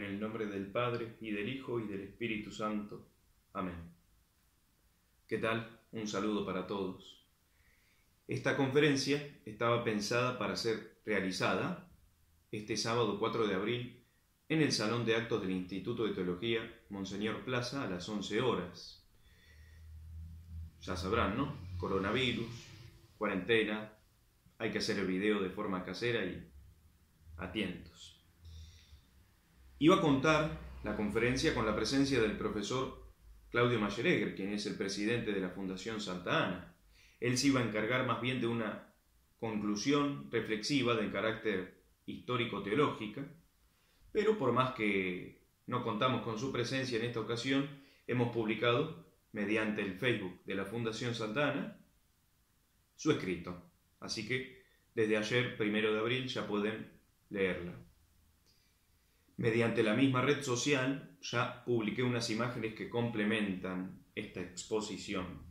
En el nombre del Padre, y del Hijo, y del Espíritu Santo. Amén. ¿Qué tal? Un saludo para todos. Esta conferencia estaba pensada para ser realizada este sábado 4 de abril en el Salón de Actos del Instituto de Teología Monseñor Plaza a las 11 horas. Ya sabrán, ¿no? Coronavirus, cuarentena, hay que hacer el video de forma casera y atentos. Iba a contar la conferencia con la presencia del profesor Claudio Mayeregger, quien es el presidente de la Fundación Santa Ana. Él se iba a encargar más bien de una conclusión reflexiva de carácter histórico-teológica, pero por más que no contamos con su presencia en esta ocasión, hemos publicado, mediante el Facebook de la Fundación Santa Ana, su escrito. Así que desde ayer, 1 de abril, ya pueden leerla. Mediante la misma red social ya publiqué unas imágenes que complementan esta exposición.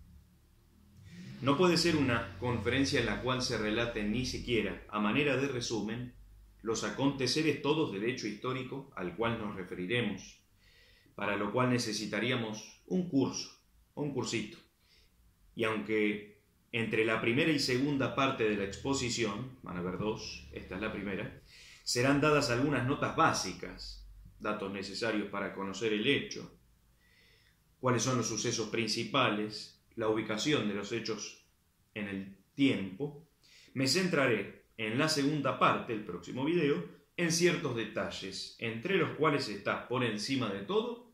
No puede ser una conferencia en la cual se relaten ni siquiera, a manera de resumen, los aconteceres todos del hecho histórico al cual nos referiremos, para lo cual necesitaríamos un curso o un cursito. Y aunque entre la primera y segunda parte de la exposición, van a haber dos, esta es la primera, serán dadas algunas notas básicas, datos necesarios para conocer el hecho, cuáles son los sucesos principales, la ubicación de los hechos en el tiempo. Me centraré en la segunda parte, el próximo video, en ciertos detalles, entre los cuales está, por encima de todo,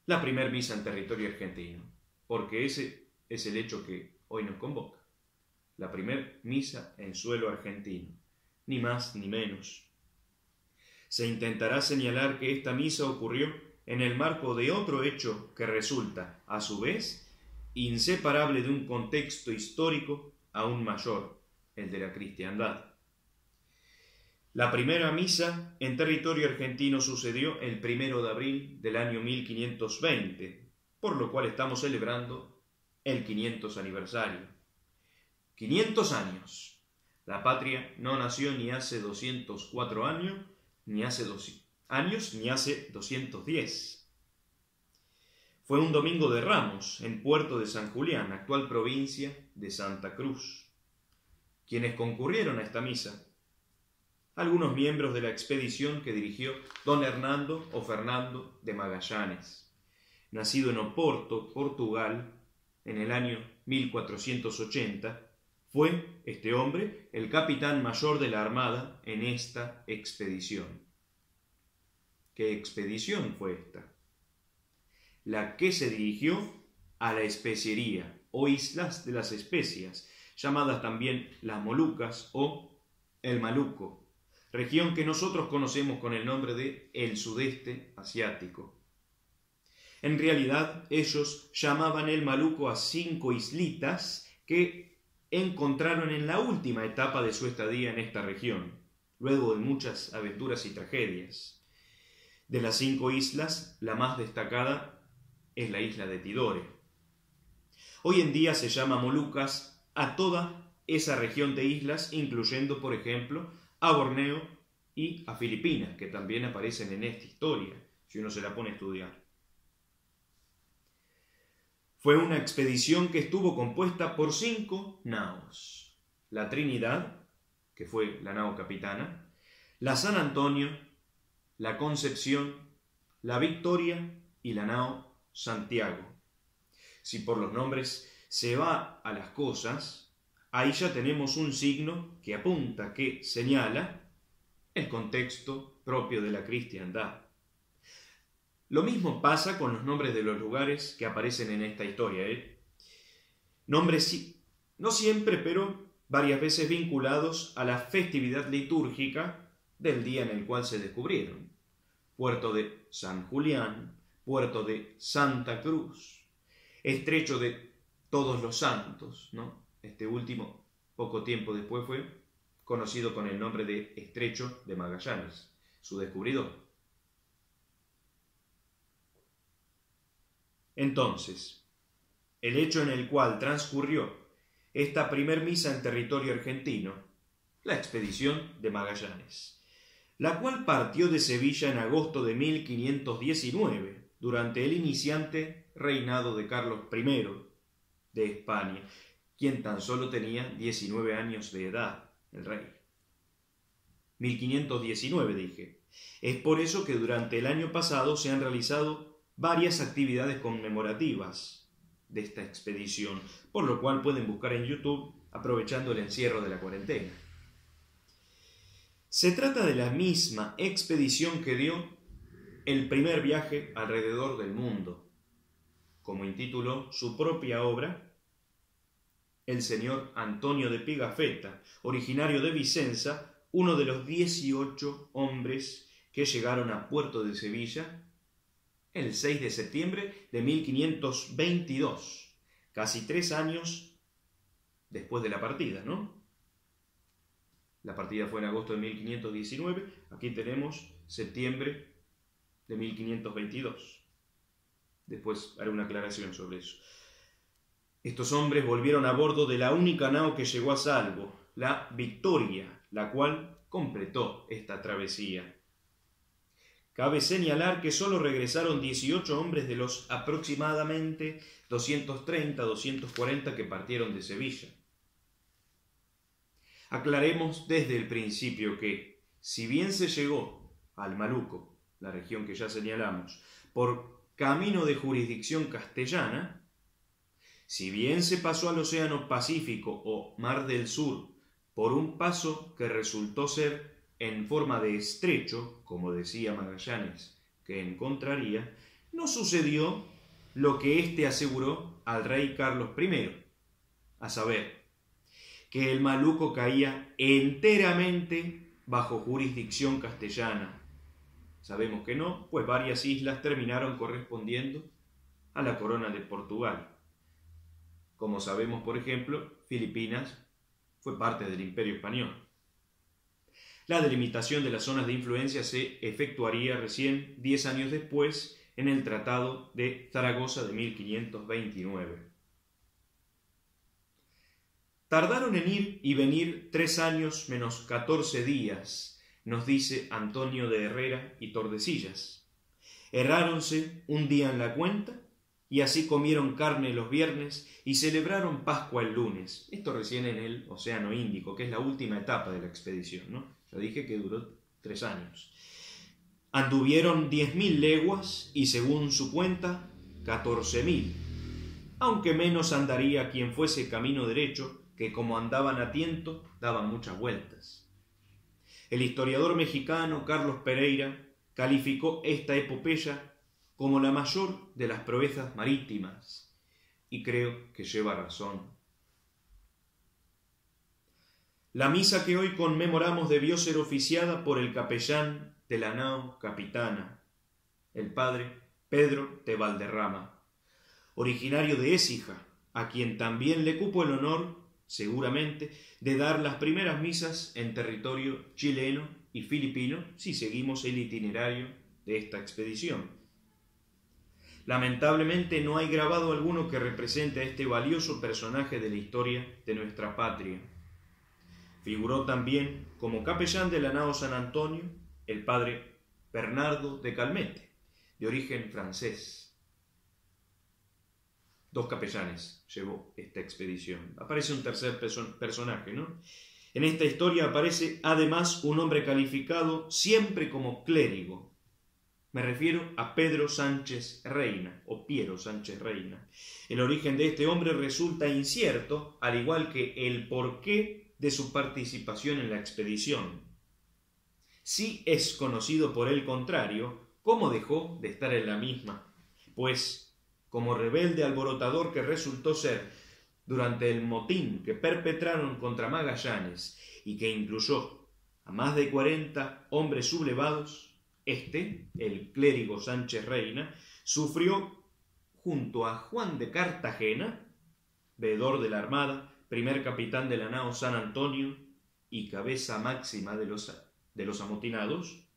la primer misa en territorio argentino, porque ese es el hecho que hoy nos convoca, la primer misa en suelo argentino. Ni más ni menos. Se intentará señalar que esta misa ocurrió en el marco de otro hecho que resulta, a su vez, inseparable de un contexto histórico aún mayor, el de la cristiandad. La primera misa en territorio argentino sucedió el 1 de abril del año 1520, por lo cual estamos celebrando el 500 aniversario. 500 años. La patria no nació ni hace 204 años, ni hace 210. Fue un domingo de Ramos, en Puerto de San Julián, actual provincia de Santa Cruz. Quienes concurrieron a esta misa, algunos miembros de la expedición que dirigió don Hernando o Fernando de Magallanes, nacido en Oporto, Portugal, en el año 1480, fue este hombre el capitán mayor de la Armada en esta expedición. ¿Qué expedición fue esta? La que se dirigió a la especiería o islas de las especias, llamadas también las Molucas o el Maluco, región que nosotros conocemos con el nombre de el Sudeste Asiático. En realidad, ellos llamaban el Maluco a 5 islitas que encontraron en la última etapa de su estadía en esta región, luego de muchas aventuras y tragedias. De las 5 islas, la más destacada es la isla de Tidore. Hoy en día se llama Molucas a toda esa región de islas, incluyendo, por ejemplo, a Borneo y a Filipinas, que también aparecen en esta historia, si uno se la pone a estudiar. Fue una expedición que estuvo compuesta por 5 naos. La Trinidad, que fue la nao capitana, la San Antonio, la Concepción, la Victoria y la nao Santiago. Si por los nombres se va a las cosas, ahí ya tenemos un signo que apunta, que señala el contexto propio de la cristiandad. Lo mismo pasa con los nombres de los lugares que aparecen en esta historia. Nombres, no siempre, pero varias veces vinculados a la festividad litúrgica del día en el cual se descubrieron. Puerto de San Julián, Puerto de Santa Cruz, Estrecho de Todos los Santos, ¿no? Este último, poco tiempo después, fue conocido con el nombre de Estrecho de Magallanes, su descubridor. Entonces, el hecho en el cual transcurrió esta primer misa en territorio argentino, la expedición de Magallanes, la cual partió de Sevilla en agosto de 1519, durante el iniciante reinado de Carlos I de España, quien tan solo tenía 19 años de edad, el rey. 1519 dije. Es por eso que durante el año pasado se han realizado varias actividades conmemorativas de esta expedición, por lo cual pueden buscar en YouTube aprovechando el encierro de la cuarentena. Se trata de la misma expedición que dio el primer viaje alrededor del mundo, como intituló su propia obra el señor Antonio de Pigafetta, originario de Vicenza, uno de los 18 hombres que llegaron a Puerto de Sevilla el 6 de septiembre de 1522, casi 3 años después de la partida, ¿no? La partida fue en agosto de 1519, aquí tenemos septiembre de 1522. Después haré una aclaración sobre eso. Estos hombres volvieron a bordo de la única nao que llegó a salvo, la Victoria, la cual completó esta travesía. Cabe señalar que solo regresaron 18 hombres de los aproximadamente 230-240 que partieron de Sevilla. Aclaremos desde el principio que, si bien se llegó al Maluco, la región que ya señalamos, por camino de jurisdicción castellana, si bien se pasó al Océano Pacífico o Mar del Sur por un paso que resultó ser en forma de estrecho, como decía Magallanes que encontraría, no sucedió lo que éste aseguró al rey Carlos I, a saber, que el Maluco caía enteramente bajo jurisdicción castellana. Sabemos que no, pues varias islas terminaron correspondiendo a la corona de Portugal. Como sabemos, por ejemplo, Filipinas fue parte del Imperio Español. La delimitación de las zonas de influencia se efectuaría recién 10 años después en el Tratado de Zaragoza de 1529. Tardaron en ir y venir 3 años menos 14 días, nos dice Antonio de Herrera y Tordesillas. Erráronse un día en la cuenta, y así comieron carne los viernes y celebraron Pascua el lunes. Esto recién en el Océano Índico, que es la última etapa de la expedición, ¿no? Ya dije que duró 3 años. Anduvieron 10.000 leguas y según su cuenta 14.000, aunque menos andaría quien fuese camino derecho, que como andaban a tiento daban muchas vueltas. El historiador mexicano Carlos Pereira calificó esta epopeya como la mayor de las proezas marítimas, y creo que lleva razón. La misa que hoy conmemoramos debió ser oficiada por el capellán de la nao capitana, el padre Pedro de Valderrama, originario de Écija, a quien también le cupo el honor, seguramente, de dar las primeras misas en territorio chileno y filipino, si seguimos el itinerario de esta expedición. Lamentablemente no hay grabado alguno que represente a este valioso personaje de la historia de nuestra patria. Figuró también como capellán de la nao San Antonio el padre Bernardo de Calmette, de origen francés. 2 capellanes llevó esta expedición. Aparece un tercer personaje, ¿no? En esta historia aparece además un hombre calificado siempre como clérigo. Me refiero a Pedro Sánchez Reina, o Piero Sánchez Reina. El origen de este hombre resulta incierto, al igual que el porqué de su participación en la expedición. Sí es conocido por el contrario cómo dejó de estar en la misma, pues como rebelde alborotador que resultó ser durante el motín que perpetraron contra Magallanes y que incluyó a más de 40 hombres sublevados, el clérigo Sánchez Reina, sufrió junto a Juan de Cartagena, veedor de la Armada, primer capitán de la nao San Antonio y cabeza máxima de los amotinados,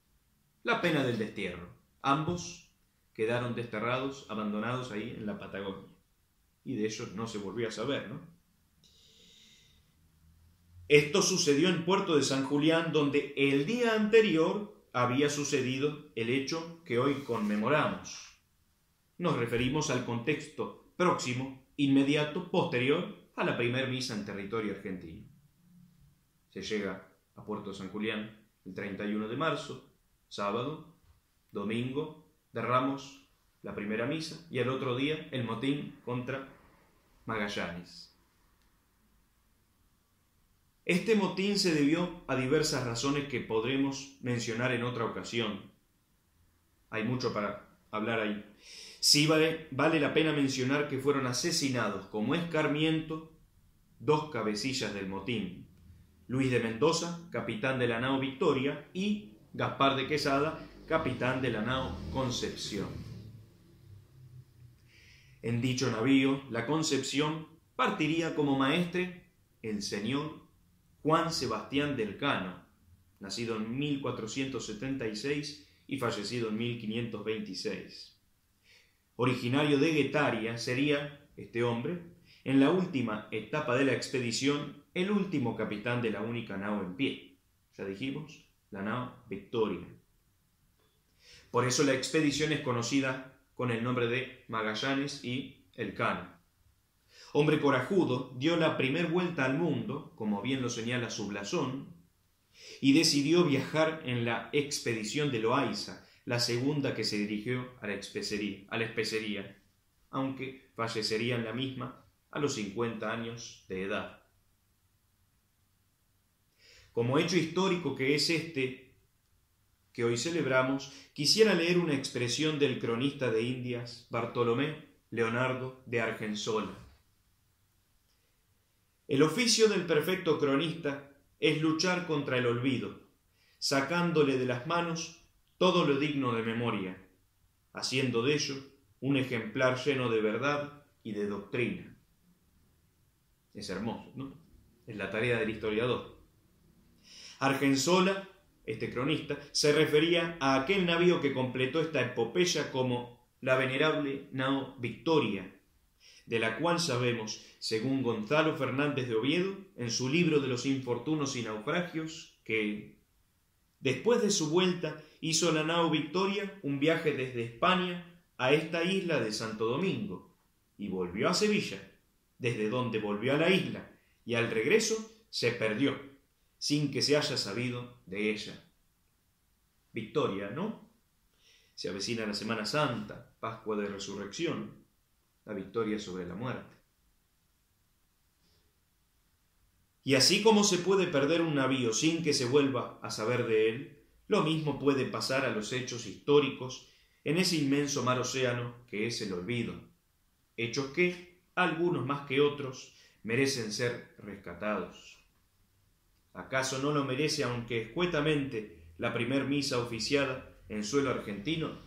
la pena del destierro. Ambos quedaron desterrados, abandonados ahí en la Patagonia. Y de ellos no se volvió a saber, ¿no? Esto sucedió en Puerto de San Julián, donde el día anterior había sucedido el hecho que hoy conmemoramos. Nos referimos al contexto próximo, inmediato, posterior a la primera misa en territorio argentino. Se llega a Puerto San Julián el 31 de marzo, sábado, domingo, de Ramos, la primera misa, y al otro día el motín contra Magallanes. Este motín se debió a diversas razones que podremos mencionar en otra ocasión. Hay mucho para hablar ahí. Sí vale la pena mencionar que fueron asesinados como escarmiento 2 cabecillas del motín: Luis de Mendoza, capitán de la nao Victoria, y Gaspar de Quesada, capitán de la nao Concepción. En dicho navío, la Concepción, partiría como maestre el señor Juan Sebastián del Cano, nacido en 1476 y fallecido en 1526. Originario de Guetaria, sería este hombre, en la última etapa de la expedición, el último capitán de la única nao en pie. Ya dijimos, la nao Victoria. Por eso la expedición es conocida con el nombre de Magallanes y Elcano. Hombre corajudo, dio la primera vuelta al mundo, como bien lo señala su blasón, y decidió viajar en la expedición de Loaiza, la segunda que se dirigió a la especería, aunque fallecería en la misma a los 50 años de edad. Como hecho histórico que es este que hoy celebramos, quisiera leer una expresión del cronista de Indias Bartolomé Leonardo de Argensola. El oficio del perfecto cronista es luchar contra el olvido, sacándole de las manos todo lo digno de memoria, haciendo de ello un ejemplar lleno de verdad y de doctrina. Es hermoso, ¿no? Es la tarea del historiador. Argensola, este cronista, se refería a aquel navío que completó esta epopeya como la venerable nao Victoria, de la cual sabemos, según Gonzalo Fernández de Oviedo, en su libro de los infortunios y naufragios, que después de su vuelta hizo la nao Victoria un viaje desde España a esta isla de Santo Domingo y volvió a Sevilla, desde donde volvió a la isla, y al regreso se perdió, sin que se haya sabido de ella. Victoria, ¿no? Se avecina la Semana Santa, Pascua de Resurrección, la victoria sobre la muerte. Y así como se puede perder un navío sin que se vuelva a saber de él, lo mismo puede pasar a los hechos históricos en ese inmenso mar océano que es el olvido. Hechos que, algunos más que otros, merecen ser rescatados. ¿Acaso no lo merece, aunque escuetamente, la primer misa oficiada en suelo argentino?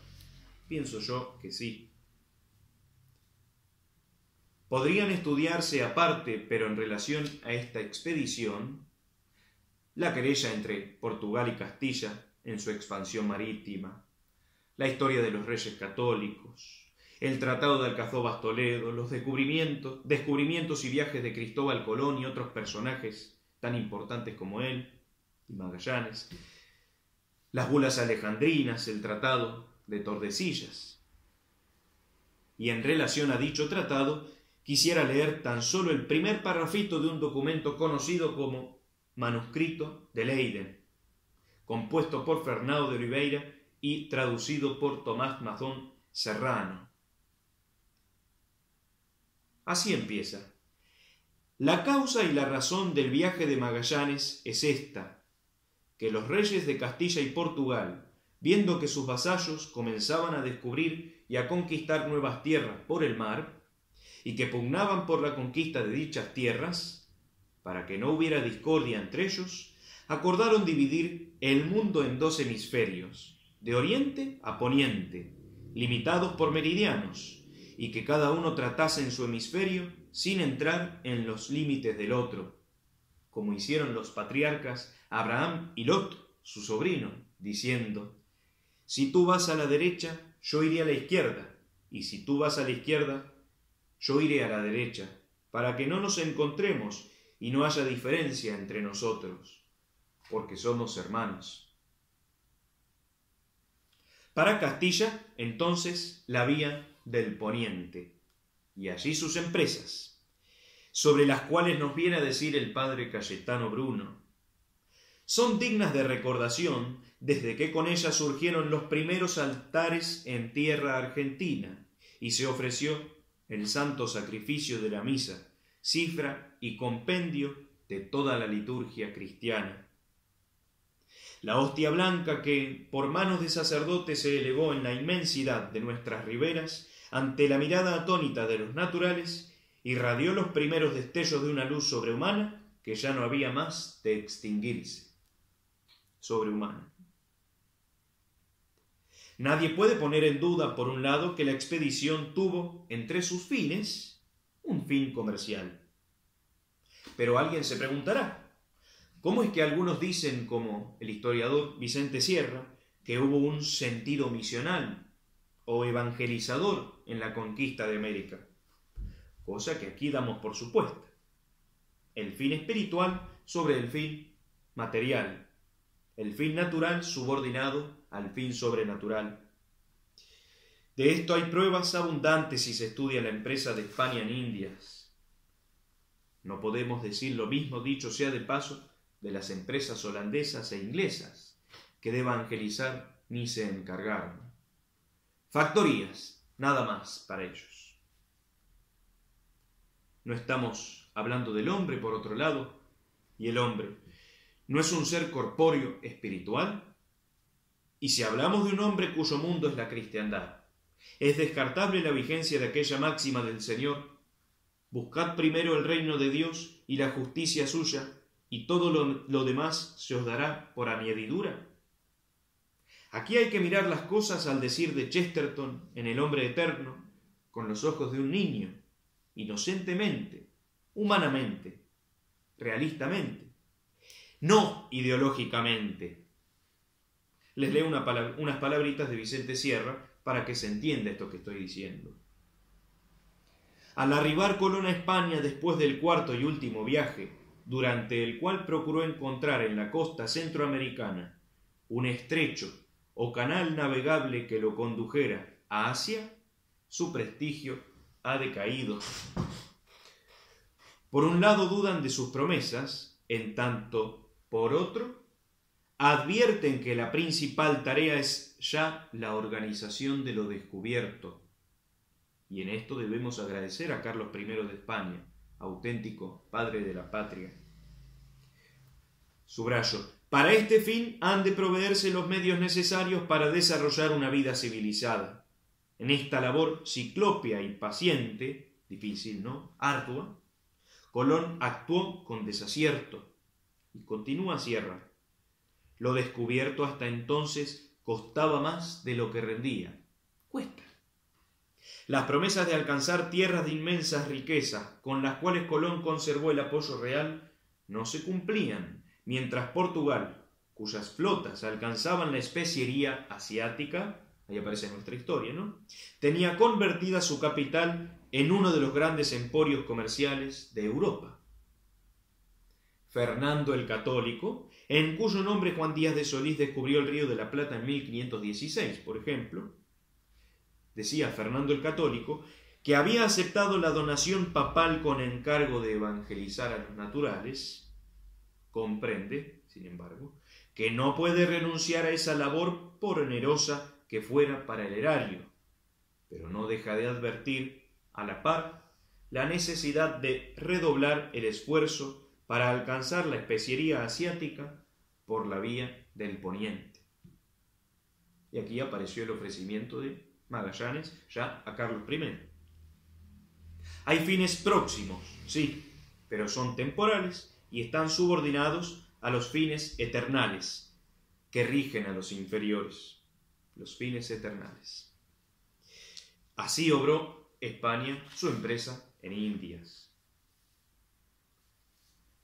Pienso yo que sí. Podrían estudiarse aparte, pero en relación a esta expedición, la querella entre Portugal y Castilla en su expansión marítima, la historia de los reyes católicos, el Tratado de Alcazobas-Toledo, los descubrimientos y viajes de Cristóbal Colón y otros personajes tan importantes como él y Magallanes, las bulas alejandrinas, el Tratado de Tordesillas. Y en relación a dicho tratado, quisiera leer tan solo el primer parrafito de un documento conocido como Manuscrito de Leiden, compuesto por Fernão de Oliveira y traducido por Tomás Mazón Serrano. Así empieza. La causa y la razón del viaje de Magallanes es esta, que los reyes de Castilla y Portugal, viendo que sus vasallos comenzaban a descubrir y a conquistar nuevas tierras por el mar, y que pugnaban por la conquista de dichas tierras, para que no hubiera discordia entre ellos, acordaron dividir el mundo en 2 hemisferios, de oriente a poniente, limitados por meridianos, y que cada uno tratase en su hemisferio sin entrar en los límites del otro, como hicieron los patriarcas Abraham y Lot, su sobrino, diciendo: si tú vas a la derecha, yo iré a la izquierda, y si tú vas a la izquierda, yo iré a la derecha, para que no nos encontremos y no haya diferencia entre nosotros, porque somos hermanos. Para Castilla, entonces, la vía del poniente, y allí sus empresas, sobre las cuales nos viene a decir el padre Cayetano Bruno. Son dignas de recordación desde que con ellas surgieron los primeros altares en tierra argentina y se ofreció el santo sacrificio de la misa, cifra y compendio de toda la liturgia cristiana. La hostia blanca que, por manos de sacerdotes, se elevó en la inmensidad de nuestras riberas, ante la mirada atónita de los naturales, irradió los primeros destellos de una luz sobrehumana que ya no había más de extinguirse. Sobrehumana. Nadie puede poner en duda, por un lado, que la expedición tuvo entre sus fines un fin comercial. Pero alguien se preguntará, ¿cómo es que algunos dicen, como el historiador Vicente Sierra, que hubo un sentido misional o evangelizador en la conquista de América? Cosa que aquí damos por supuesta. El fin espiritual sobre el fin material. El fin natural subordinado al fin sobrenatural. De esto hay pruebas abundantes si se estudia la empresa de España en Indias. No podemos decir lo mismo, dicho sea de paso, de las empresas holandesas e inglesas, que de evangelizar ni se encargaron. Factorías, nada más para ellos. No estamos hablando del hombre, por otro lado, y el hombre ¿no es un ser corpóreo espiritual? Y si hablamos de un hombre cuyo mundo es la cristiandad, es descartable la vigencia de aquella máxima del Señor: buscad primero el reino de Dios y la justicia suya, y todo lo demás se os dará por añadidura. Aquí hay que mirar las cosas al decir de Chesterton en El hombre eterno, con los ojos de un niño, inocentemente, humanamente, realistamente, no ideológicamente. Les leo unas palabritas de Vicente Sierra para que se entienda esto que estoy diciendo. Al arribar Colón a España después del cuarto y último viaje, durante el cual procuró encontrar en la costa centroamericana un estrecho o canal navegable que lo condujera a Asia, su prestigio ha decaído. Por un lado dudan de sus promesas, en tanto por otro advierten que la principal tarea es ya la organización de lo descubierto. Y en esto debemos agradecer a Carlos I de España, auténtico padre de la patria. Subrayo: para este fin han de proveerse los medios necesarios para desarrollar una vida civilizada. En esta labor ciclópea y paciente, difícil, ¿no?, ardua, Colón actuó con desacierto. Y continúa Sierra: lo descubierto hasta entonces costaba más de lo que rendía. Cuesta. Las promesas de alcanzar tierras de inmensas riquezas, con las cuales Colón conservó el apoyo real, no se cumplían, mientras Portugal, cuyas flotas alcanzaban la especiería asiática, ahí aparece nuestra historia, ¿no?, tenía convertida su capital en uno de los grandes emporios comerciales de Europa. Fernando el Católico, en cuyo nombre Juan Díaz de Solís descubrió el Río de la Plata en 1516, por ejemplo, decía Fernando el Católico que había aceptado la donación papal con encargo de evangelizar a los naturales. Comprende, sin embargo, que no puede renunciar a esa labor, por onerosa que fuera para el erario, pero no deja de advertir, a la par, la necesidad de redoblar el esfuerzo para alcanzar la especiería asiática por la vía del poniente. Y aquí apareció el ofrecimiento de Magallanes ya a Carlos I. Hay fines próximos, sí, pero son temporales y están subordinados a los fines eternales que rigen a los inferiores, los fines eternales. Así obró España su empresa en Indias.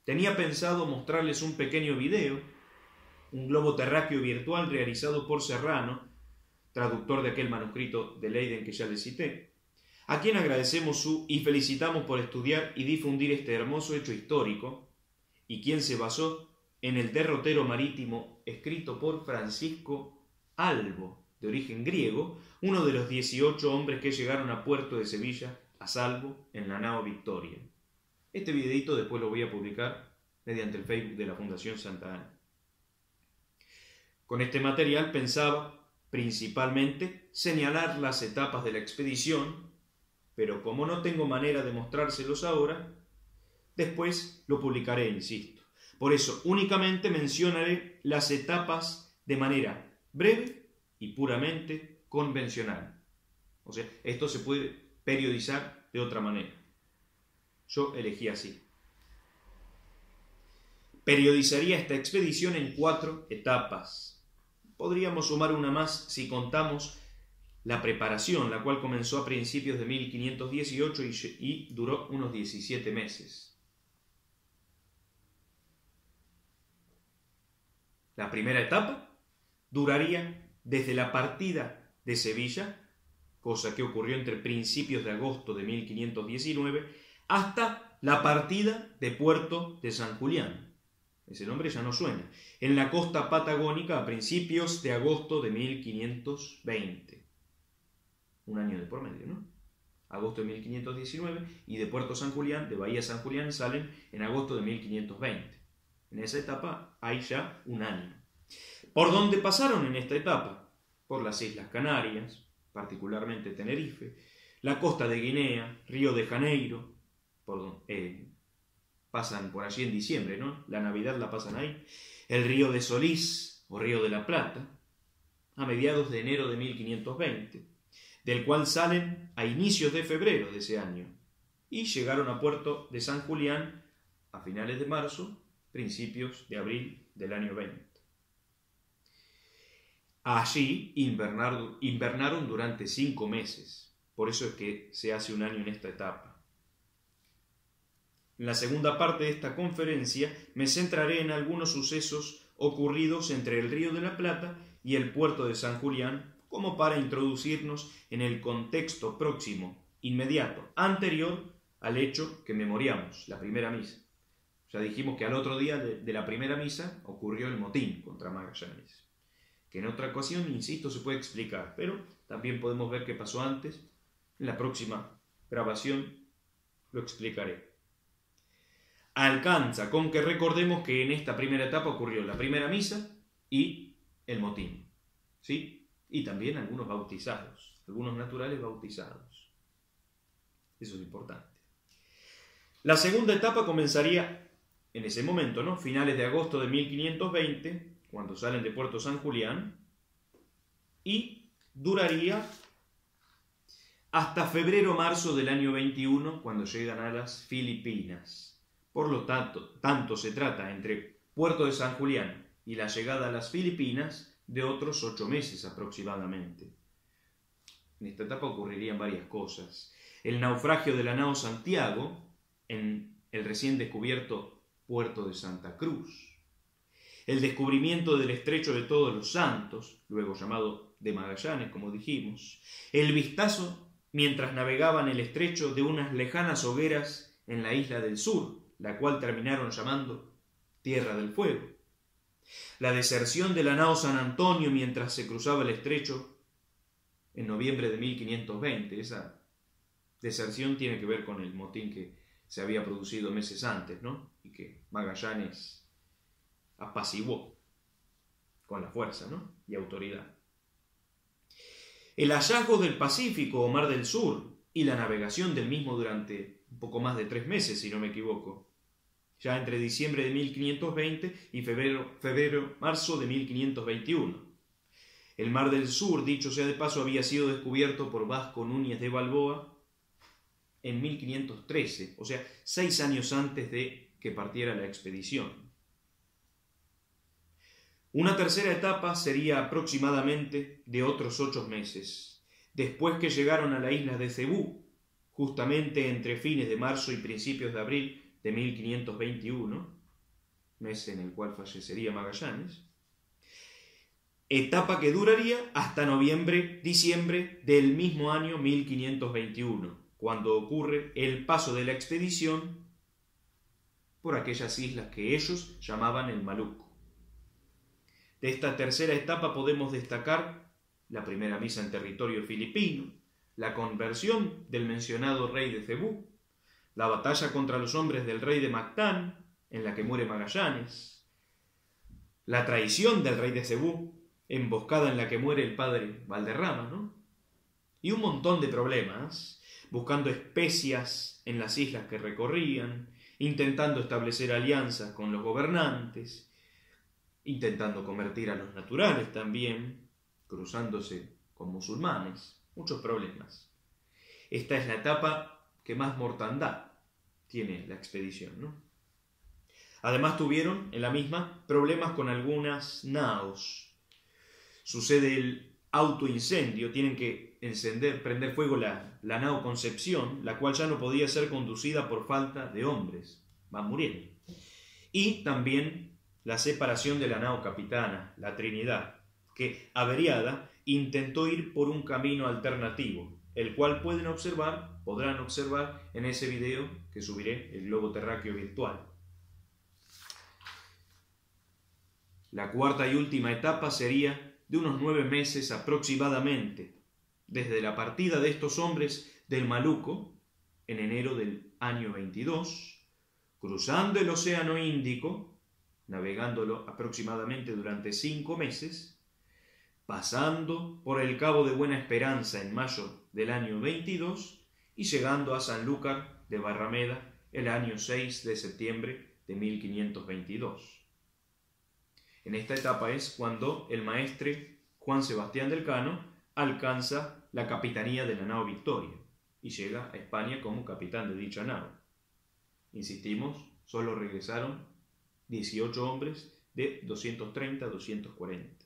Tenía pensado mostrarles un pequeño video, un globo terráqueo virtual realizado por Serrano, traductor de aquel manuscrito de Leiden que ya les cité, a quien agradecemos y felicitamos por estudiar y difundir este hermoso hecho histórico, y quien se basó en el derrotero marítimo escrito por Francisco Albo de origen griego, uno de los 18 hombres que llegaron a puerto de Sevilla a salvo en la nao Victoria. Este videito después lo voy a publicar mediante el Facebook de la Fundación Santa Ana. Con este material pensaba principalmente señalar las etapas de la expedición, pero como no tengo manera de mostrárselos ahora, después lo publicaré, insisto. Por eso únicamente mencionaré las etapas de manera breve y puramente convencional. O sea, esto se puede periodizar de otra manera. Yo elegí así. Periodizaría esta expedición en 4 etapas. Podríamos sumar una más si contamos la preparación, la cual comenzó a principios de 1518 y duró unos 17 meses. La primera etapa duraría desde la partida de Sevilla, cosa que ocurrió entre principios de agosto de 1519, hasta la partida de Puerto de San Julián. Ese nombre ya no suena. En la costa patagónica a principios de agosto de 1520. Un año de por medio, ¿no? Agosto de 1519 y de Puerto San Julián, de Bahía San Julián, salen en agosto de 1520. En esa etapa hay ya un año. ¿Por dónde pasaron en esta etapa? Por las Islas Canarias, particularmente Tenerife, la costa de Guinea, Río de Janeiro, pasan por allí en diciembre, ¿no? La Navidad la pasan ahí. El río de Solís o Río de la Plata, a mediados de enero de 1520, del cual salen a inicios de febrero de ese año, y llegaron a Puerto de San Julián a finales de marzo, principios de abril del año 20. Allí invernaron durante 5 meses, por eso es que se hace un año en esta etapa. En la segunda parte de esta conferencia me centraré en algunos sucesos ocurridos entre el Río de la Plata y el puerto de San Julián, como para introducirnos en el contexto próximo, inmediato, anterior al hecho que memoriamos, la primera misa. Ya dijimos que al otro día de la primera misa ocurrió el motín contra Magallanes, que en otra ocasión, insisto, se puede explicar, pero también podemos ver qué pasó antes. En la próxima grabación lo explicaré. Alcanza con que recordemos que en esta primera etapa ocurrió la primera misa y el motín, ¿sí? Y también algunos bautizados, algunos naturales bautizados. Eso es importante. La segunda etapa comenzaría en ese momento, ¿no? Finales de agosto de 1520, cuando salen de Puerto San Julián, y duraría hasta febrero-marzo del año 21, cuando llegan a las Filipinas. Por lo tanto se trata entre Puerto de San Julián y la llegada a las Filipinas de otros 8 meses aproximadamente. En esta etapa ocurrirían varias cosas. El naufragio de la nao Santiago en el recién descubierto Puerto de Santa Cruz. El descubrimiento del Estrecho de Todos los Santos, luego llamado de Magallanes, como dijimos. El vistazo mientras navegaban el estrecho de unas lejanas hogueras en la isla del sur, la cual terminaron llamando Tierra del Fuego. La deserción de la nao San Antonio mientras se cruzaba el estrecho en noviembre de 1520. Esa deserción tiene que ver con el motín que se había producido meses antes, ¿no? Y que Magallanes apaciguó con la fuerza, ¿no? Y autoridad. El hallazgo del Pacífico o Mar del Sur y la navegación del mismo durante un poco más de 3 meses, si no me equivoco, ya entre diciembre de 1520 y febrero-marzo de 1521. El Mar del Sur, dicho sea de paso, había sido descubierto por Vasco Núñez de Balboa en 1513, o sea, 6 años antes de que partiera la expedición. Una tercera etapa sería aproximadamente de otros 8 meses, después que llegaron a la isla de Cebú, justamente entre fines de marzo y principios de abril de 1521, mes en el cual fallecería Magallanes, etapa que duraría hasta noviembre-diciembre del mismo año 1521, cuando ocurre el paso de la expedición por aquellas islas que ellos llamaban el Maluco. De esta tercera etapa podemos destacar la primera misa en territorio filipino, la conversión del mencionado rey de Cebú, la batalla contra los hombres del rey de Mactán, en la que muere Magallanes, la traición del rey de Cebú, emboscada en la que muere el padre Valderrama, ¿no? Y un montón de problemas, buscando especias en las islas que recorrían, intentando establecer alianzas con los gobernantes, intentando convertir a los naturales también, cruzándose con musulmanes, muchos problemas. Esta es la etapa que más mortandad tiene la expedición, ¿no? Además tuvieron en la misma problemas con algunas naos. Sucede el autoincendio, tienen que prender fuego la nao Concepción, la cual ya no podía ser conducida por falta de hombres, van muriendo. Y también la separación de la nao Capitana, la Trinidad, que, averiada, intentó ir por un camino alternativo, el cual podrán observar en ese video que subiré, el globo terráqueo virtual. La cuarta y última etapa sería de unos 9 meses aproximadamente, desde la partida de estos hombres del Maluco, en enero del año 22, cruzando el Océano Índico, navegándolo aproximadamente durante 5 meses, pasando por el Cabo de Buena Esperanza en mayo del año 22 y llegando a Sanlúcar de Barrameda el año 6 de septiembre de 1522. En esta etapa es cuando el maestre Juan Sebastián del Cano alcanza la capitanía de la nao Victoria y llega a España como capitán de dicha nao. Insistimos, solo regresaron 18 hombres de 230 a 240.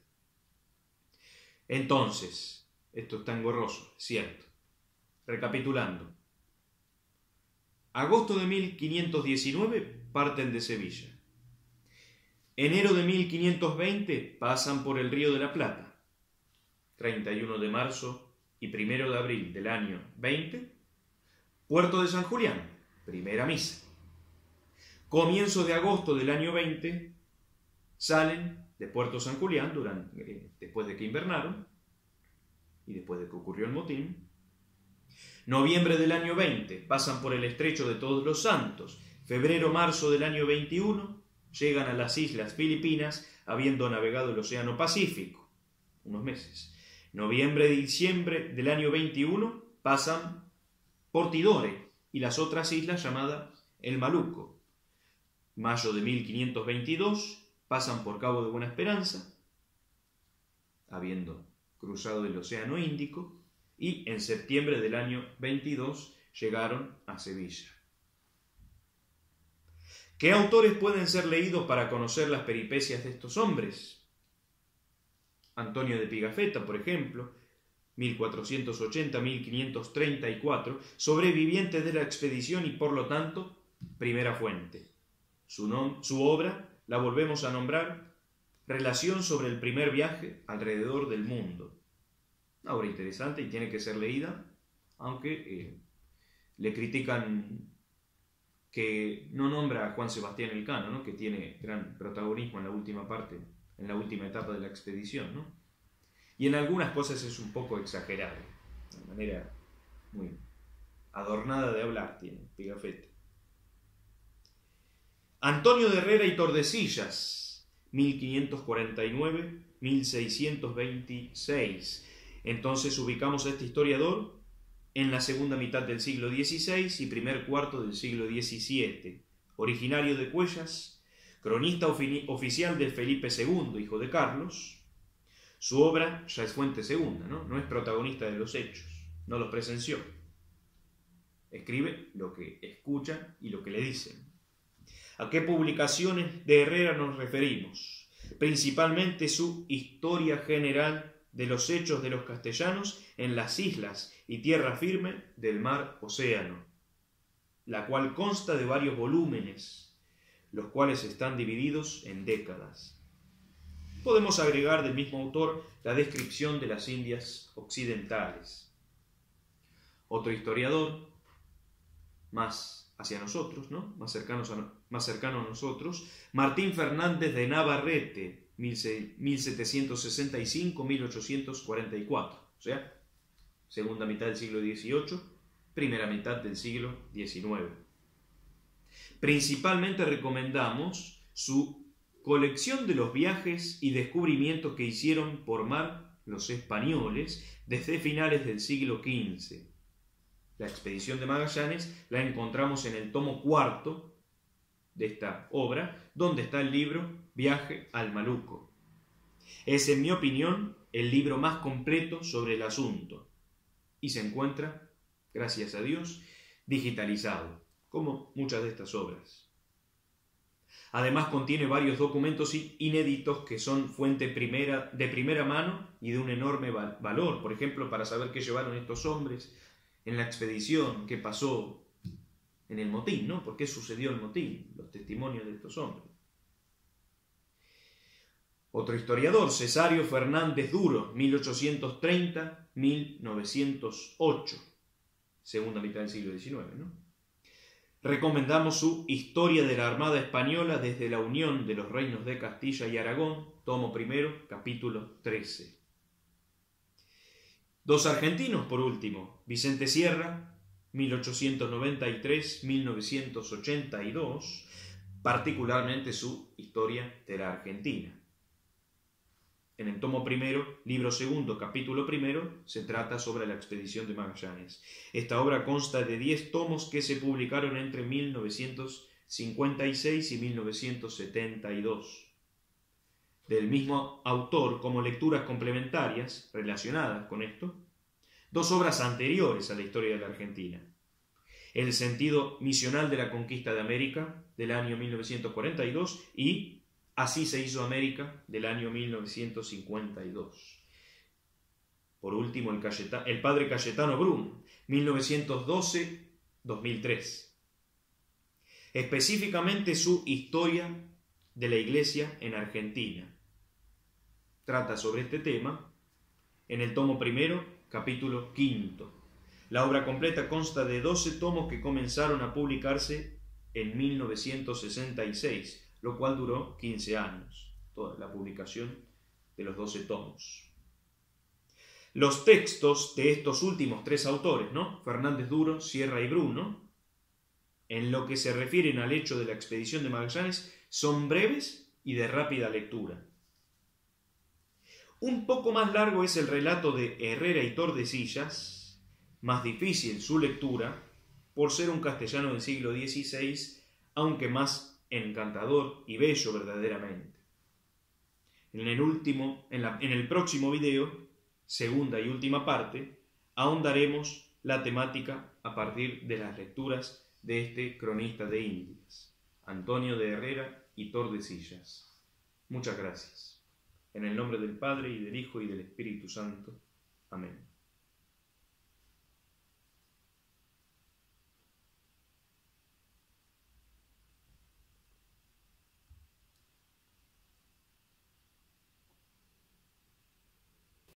Entonces, esto es tan engorroso, cierto. Recapitulando. Agosto de 1519 parten de Sevilla. Enero de 1520 pasan por el Río de la Plata. 31 de marzo y 1 de abril del año 20, Puerto de San Julián, primera misa. Comienzo de agosto del año 20, salen de Puerto San Julián después de que invernaron y después de que ocurrió el motín. Noviembre del año 20, pasan por el Estrecho de Todos los Santos. Febrero-marzo del año 21, llegan a las Islas Filipinas, habiendo navegado el Océano Pacífico, unos meses. Noviembre-diciembre del año 21, pasan por Tidore y las otras islas llamadas el Maluco. Mayo de 1522, pasan por Cabo de Buena Esperanza, habiendo cruzado el Océano Índico, y en septiembre del año 22 llegaron a Sevilla. ¿Qué autores pueden ser leídos para conocer las peripecias de estos hombres? Antonio de Pigafetta, por ejemplo, 1480-1534, sobreviviente de la expedición y por lo tanto primera fuente. Su obra la volvemos a nombrar Relación sobre el primer viaje alrededor del mundo. Una obra interesante y tiene que ser leída, aunque le critican que no nombra a Juan Sebastián Elcano, ¿no?, que tiene gran protagonismo en la última parte, en la última etapa de la expedición, ¿no? Y en algunas cosas es un poco exagerado, de manera muy adornada de hablar tiene Pigafetta. Antonio de Herrera y Tordesillas, 1549-1626. Entonces ubicamos a este historiador en la segunda mitad del siglo XVI y primer cuarto del siglo XVII, originario de Cuellas, cronista oficial de Felipe II, hijo de Carlos. Su obra ya es fuente segunda, no es protagonista de los hechos, no los presenció. Escribe lo que escucha y lo que le dicen. ¿A qué publicaciones de Herrera nos referimos? Principalmente su Historia General de los Hechos de los Castellanos en las Islas y Tierra Firme del Mar Océano, la cual consta de varios volúmenes, los cuales están divididos en décadas. Podemos agregar del mismo autor la descripción de las Indias Occidentales. Otro historiador, más hacia nosotros, ¿no?, más cercano a nosotros, Martín Fernández de Navarrete, 1765-1844, o sea, segunda mitad del siglo XVIII, primera mitad del siglo XIX. Principalmente recomendamos su colección de los viajes y descubrimientos que hicieron por mar los españoles desde finales del siglo XV. La expedición de Magallanes la encontramos en el tomo cuarto de esta obra, donde está el libro Viaje al Maluco. Es, en mi opinión, el libro más completo sobre el asunto y se encuentra, gracias a Dios, digitalizado, como muchas de estas obras. Además contiene varios documentos inéditos que son fuente de primera mano y de un enorme valor, por ejemplo, para saber qué llevaron estos hombres en la expedición, qué pasó en el motín, ¿no? ¿Por qué sucedió el motín? Los testimonios de estos hombres. Otro historiador, Cesario Fernández Duro, 1830-1908, segunda mitad del siglo XIX, ¿no? Recomendamos su Historia de la Armada Española desde la unión de los reinos de Castilla y Aragón, tomo primero, capítulo 13. Dos argentinos, por último, Vicente Sierra, 1893-1982, particularmente su Historia de la Argentina. En el tomo primero, libro segundo, capítulo primero, se trata sobre la expedición de Magallanes. Esta obra consta de 10 tomos que se publicaron entre 1956 y 1972. Del mismo autor, como lecturas complementarias relacionadas con esto, 2 obras anteriores a la historia de la Argentina. El sentido misional de la conquista de América, del año 1942, y Así se hizo América, del año 1952. Por último, el padre Cayetano Brum, 1912-2003. Específicamente su Historia de la Iglesia en Argentina. Trata sobre este tema en el tomo primero, capítulo quinto. La obra completa consta de 12 tomos que comenzaron a publicarse en 1966, lo cual duró 15 años, toda la publicación de los 12 tomos. Los textos de estos últimos 3 autores, ¿no? Fernández Duro, Sierra y Bruno, en lo que se refieren al hecho de la expedición de Magallanes, son breves y de rápida lectura. Un poco más largo es el relato de Herrera y Tordesillas, más difícil su lectura, por ser un castellano del siglo XVI, aunque más encantador y bello verdaderamente. En el próximo video, segunda y última parte, ahondaremos la temática a partir de las lecturas de este cronista de Indias, Antonio de Herrera y Tordesillas. Muchas gracias. En el nombre del Padre, y del Hijo, y del Espíritu Santo. Amén.